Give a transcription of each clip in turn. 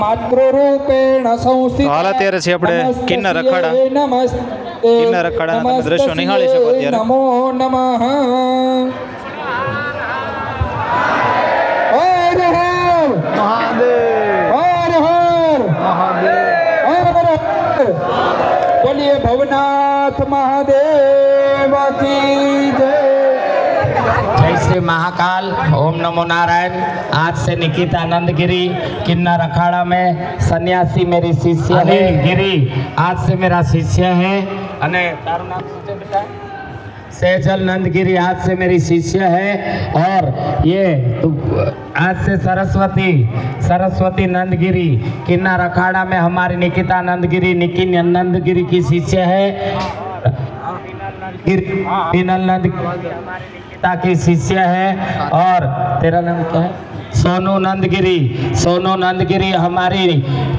માતૃરૂપેણ સંસ્થિતા હાલ અત્યારે છે આપણે કિન્નર અખાડા. નમસ્તે કિન્નર અખાડાના તમે દ્રશ્યો નિહાળી શકો અત્યારે. નમો નમઃ. હર હર મહાદેવ હર હર મહાદેવ. હર હર. બોલીએ ભવનાથ મહાદેવ કી જય. जय श्री महाकाल। ओम नमो नारायण। आज से निकिता नंदगिरी किन्नर अखाड़ा में सन्यासी मेरी शिष्य है। गिरी आज से मेरा शिष्य है। अने तारू नाम શું છે बेटा? सेजल नंदगिरी आज से मेरी शिष्य है। और ये आज से सरस्वती नंदगिरी किन्नर अखाड़ा में हमारी निकिता नंदगिरी नंदगिरी की शिष्य है। पिनल नंदगिरी की शिष्य है। और तेरा नाम क्या है? सोनू नंदगिरी हमारी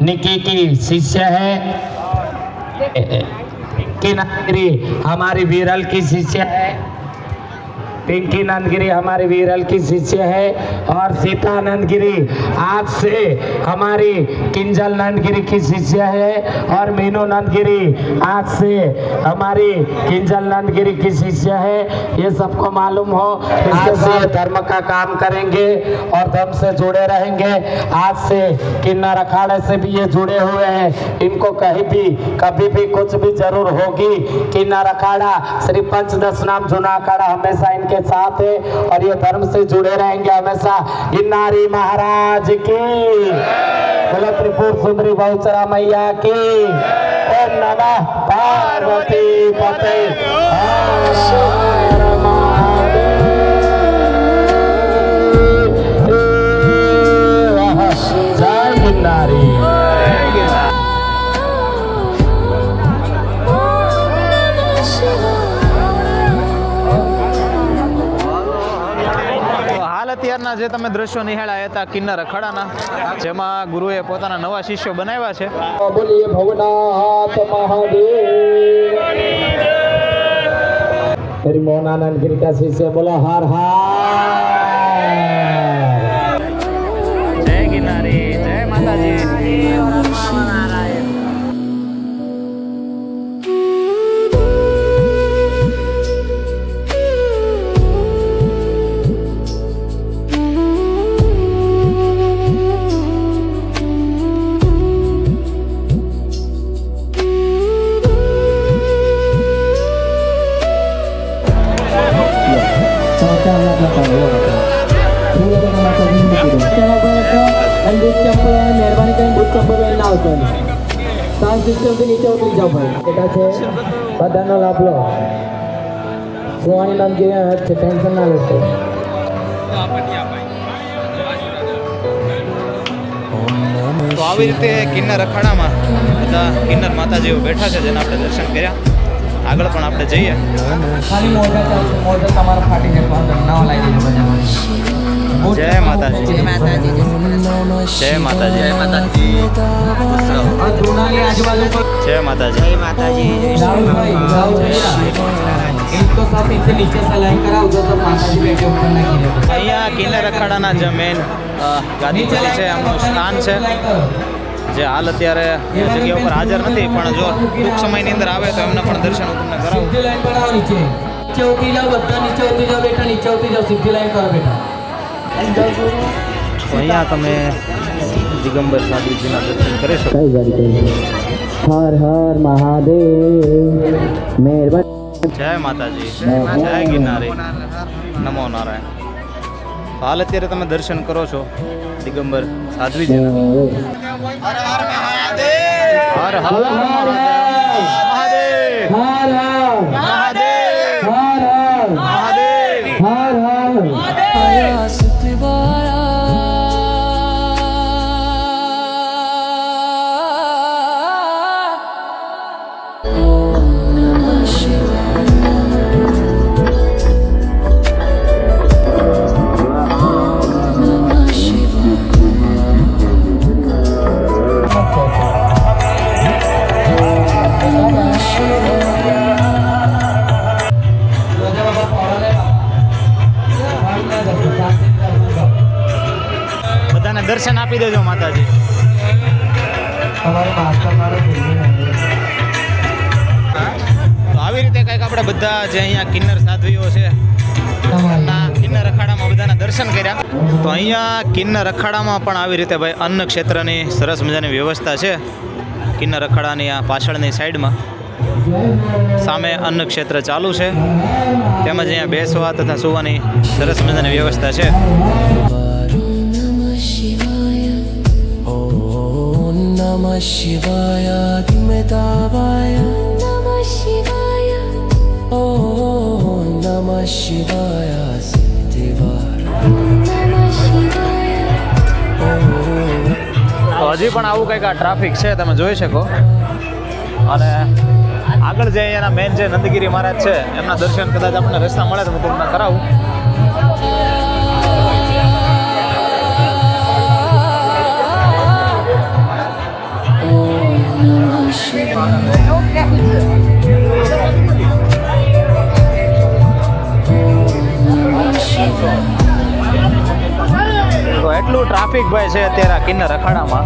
निकी की शिष्य है। पिंकी नंदगिरी हमारी विरल की शिष्य है। पिंकी नंदगिरी हमारी विरल की शिष्य है। और सीता नंदगिरी आज से हमारी किंजल नंदगिरी की शिष्य है। और मीनू नंदगिरी आज से हमारी किंजल नंदगिरी की शिष्य है। ये सबको मालूम हो। इसके साथ धर्म का काम करेंगे और धर्म से जुड़े रहेंगे। आज से किन्नर अखाड़े से भी ये जुड़े हुए हैं। इनको कहीं भी कभी भी कुछ भी जरूर होगी। किन्नर अखाड़ा श्री पंचदश नाम जूना अखाड़ा हमेशा इनके साथ है और ये धर्म से जुड़े रहेंगे हमेशा। गिरनारी महाराज की बोलो, त्रिपुर सुंदरी बहुचरा मैया की। ओम नमः पार्वती पते। हर महादेव। जय गिरनारी। અત્યારના જે તમે દ્રશ્યો નિહાળ્યા હતા કિન્નર અખાડાના, જેમાં ગુરુએ પોતાના નવા શિષ્યો બનાવ્યા છે. બોલીએ ભવનાથ મહાદેવ. तेरी मोहनानंद गिरी का शिष्य बोलो हर हर। જય ગિરનારી, જય માતાજી. મહેરબાની કરીને બુટ ચંપલ ના આવતો સાઉન્ડ સિસ્ટમથી નીચે ઉતરી જાઓ ભાઈ. બેટા છે બધાનો લાભ લો. સુવાણી નંદગીરી હદ છે, ટેન્શન ના લેશો. તો આવી રીતે કિન્નર અખાડામાં બધા કિન્નર માતાજીઓ બેઠા છે, જેના આપણે દર્શન કર્યા. આગળ પણ આપણે જઈએ. ખાલી મોઢા ચાલશે, મોઢા તમારા ફાટી જશે, નવા લાગી જશે બધા. જય માતાજી, જય માતાજી, જય માતાજી, જય માતાજી, આ જૂનાની આજુબાજુ પર જય માતાજી, જય માતાજી. इनको साथ इनसे नीचे से लाइन कराओ जो तो माताजी बैठे ऊपर ना गिरे. અહીંયા કિન્નર અખાડાના જે મેન ગાદી છે, એમનું સ્થાન છે, જે હાલ અત્યારે એ જગ્યા ઉપર હાજર નથી, પણ જો ટૂંક સમયની અંદર આવે તો એમના પણ દર્શન હું તમને કરાવું. सीधी लाइन बनाओ नीचे. नीचे उतरी जाओ, બધા नीचे उतरी जाओ बेटा, नीचे उतरी जाओ, सीधी लाइन करो बेटा. તો અહીંયા તમે દિગંબર સાધુજીના દર્શન કરી શકો. हर हर महादेव. मेहरबानी. જય માતાજી, જય ગિરનારી, નમો નારાયણ. હાલ અત્યારે તમે દર્શન કરો છો દિગંબર સાધ્વીજીના. હર હર મહાદેવ, હર હર મહાદેવ, हर हर મહાદેવ, हर हर મહાદેવ. हर हर. દર્શન આપી દેજો માતાજી. તમારે માસ્ટર મારો તો આવી રીતે કંઈક આપણે બધા જે અહીંયા કિન્નર સાધ્વીઓ છે એમના કિન્નર અખાડામાં બધાના દર્શન કર્યા. તો અહીંયા કિન્નર અખાડામાં પણ આવી રીતે ભાઈ અન્ન ક્ષેત્રની સરસ મજાની વ્યવસ્થા છે. કિન્નર અખાડાની આ પાછળની સાઈડમાં સામે અન્ન ક્ષેત્ર ચાલુ છે, તેમજ અહીંયા બેસવા તથા સુવાની સરસ મજાની વ્યવસ્થા છે. Namah Shivaya Dimedavaya Namah Shivaya Om Namah Shivaya Siddhivara Namah Shivaya તો હજી પણ આવું કંઈક આ ટ્રાફિક છે, તમે જોઈ શકો. અને આગળ જે અહીંયાના મેન જે નંદગીરી મહારાજ છે એમના દર્શન કદાચ આપણને રસ્તા મળે તો હું તમને કરાવું. તો એટલું ટ્રાફિક ભાઈ છે અત્યારે આ કિન્નર અખાડામાં.